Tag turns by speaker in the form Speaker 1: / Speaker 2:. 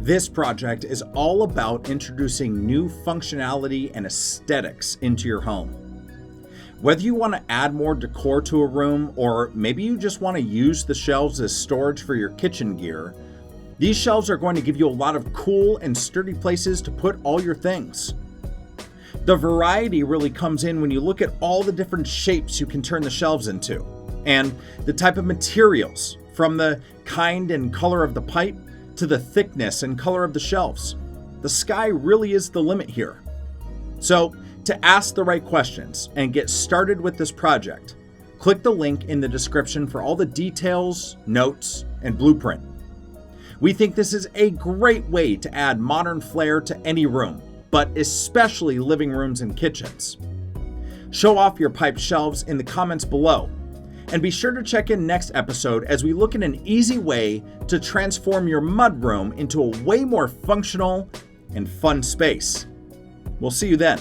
Speaker 1: This project is all about introducing new functionality and aesthetics into your home. Whether you want to add more decor to a room, or maybe you just want to use the shelves as storage for your kitchen gear, these shelves are going to give you a lot of cool and sturdy places to put all your things. The variety really comes in when you look at all the different shapes you can turn the shelves into, and the type of materials, from the kind and color of the pipe to the thickness and color of the shelves. The sky really is the limit here. So, to ask the right questions and get started with this project, click the link in the description for all the details, notes, and blueprint. We think this is a great way to add modern flair to any room, but especially living rooms and kitchens. Show off your pipe shelves in the comments below, and be sure to check in next episode as we look at an easy way to transform your mudroom into a way more functional and fun space. We'll see you then.